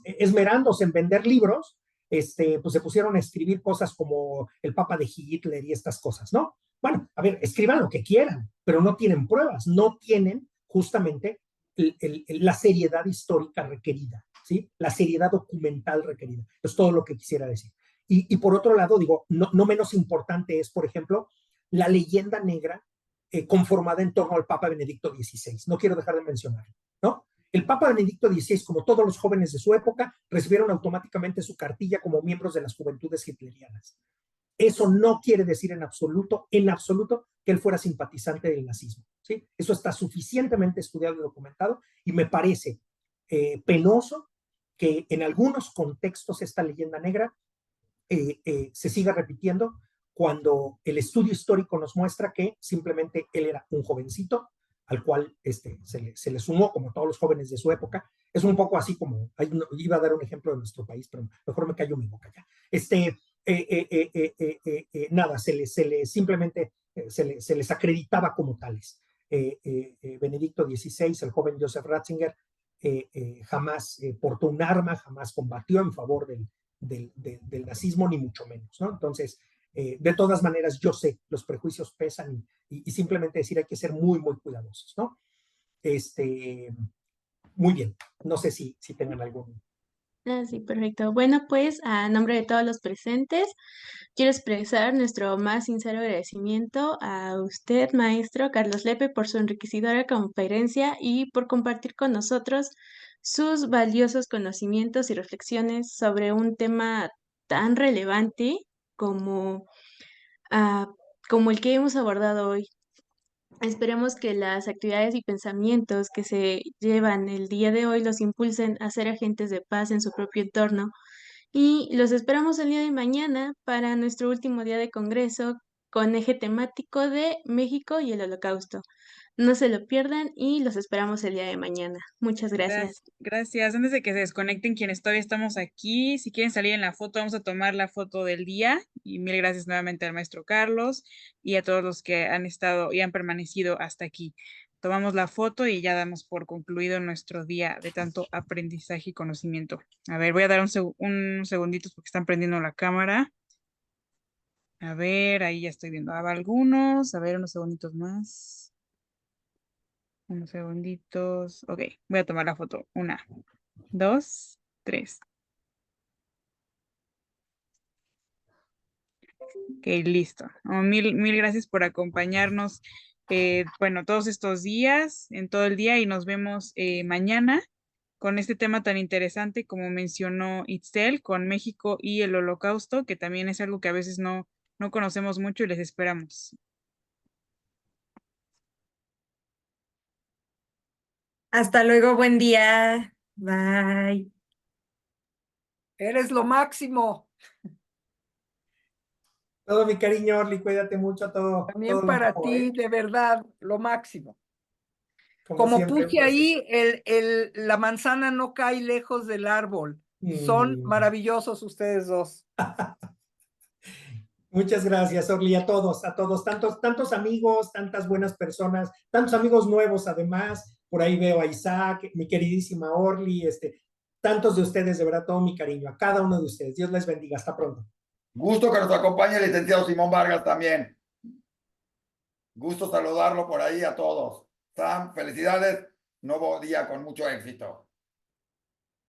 esmerándose en vender libros, pues se pusieron a escribir cosas como el Papa de Hitler y estas cosas, ¿no? Bueno, a ver, escriban lo que quieran, pero no tienen pruebas, no tienen justamente la seriedad histórica requerida, ¿sí? La seriedad documental requerida. Es todo lo que quisiera decir. Y por otro lado, digo, no menos importante es, por ejemplo, la leyenda negra conformada en torno al Papa Benedicto XVI. No quiero dejar de mencionarlo, ¿no? El Papa Benedicto XVI, como todos los jóvenes de su época, recibieron automáticamente su cartilla como miembros de las juventudes hitlerianas. Eso no quiere decir en absoluto, que él fuera simpatizante del nazismo, ¿sí? Eso está suficientemente estudiado y documentado y me parece penoso que en algunos contextos esta leyenda negra se siga repitiendo cuando el estudio histórico nos muestra que simplemente él era un jovencito al cual se le sumó, como todos los jóvenes de su época. Es un poco así como, iba a dar un ejemplo de nuestro país, pero mejor me callo mi boca ya. Nada, simplemente se les acreditaba como tales. Benedicto XVI, el joven Joseph Ratzinger, jamás portó un arma, jamás combatió en favor del nazismo, ni mucho menos, ¿no? Entonces, de todas maneras, yo sé, los prejuicios pesan y simplemente decir hay que ser muy, muy cuidadosos, ¿no? Este, muy bien. No sé si tengan algún. Ah, sí, perfecto. Bueno, pues a nombre de todos los presentes, quiero expresar nuestro más sincero agradecimiento a usted, maestro Carlos Lepe, por su enriquecedora conferencia y por compartir con nosotros sus valiosos conocimientos y reflexiones sobre un tema tan relevante como, ah, como el que hemos abordado hoy. Esperemos que las actividades y pensamientos que se llevan el día de hoy los impulsen a ser agentes de paz en su propio entorno y los esperamos el día de mañana para nuestro último día de congreso con eje temático de México y el Holocausto. No se lo pierdan y los esperamos el día de mañana. Muchas gracias. Gracias. Antes de que se desconecten quienes todavía estamos aquí, si quieren salir en la foto, vamos a tomar la foto del día. Y mil gracias nuevamente al maestro Carlos y a todos los que han estado y han permanecido hasta aquí. Tomamos la foto y ya damos por concluido nuestro día de tanto aprendizaje y conocimiento. A ver, voy a dar unos segunditos porque están prendiendo la cámara. A ver, ahí ya estoy viendo algunos. A ver, unos segunditos más. Unos segunditos. Ok, voy a tomar la foto. 1, 2, 3. Ok, listo. Oh, mil gracias por acompañarnos, bueno, todos estos días, en todo el día y nos vemos mañana con este tema tan interesante como mencionó Itzel, con México y el Holocausto, que también es algo que a veces no conocemos mucho y les esperamos. Hasta luego, buen día. Bye. Eres lo máximo. Todo mi cariño, Orly, cuídate mucho, También todo lo para mejor, ti, de verdad, lo máximo. Como Como siempre, un puse placer. ahí, la manzana no cae lejos del árbol. Son Mm. maravillosos ustedes dos. Muchas gracias, Orly, a todos, tantos amigos, tantas buenas personas, tantos amigos nuevos además. Por ahí veo a Isaac, mi queridísima Orly, tantos de ustedes, de verdad, todo mi cariño, a cada uno de ustedes. Dios les bendiga. Hasta pronto. Gusto que nos acompañe el licenciado Simón Vargas también. Gusto saludarlo por ahí a todos. Sam, felicidades. Nuevo día con mucho éxito.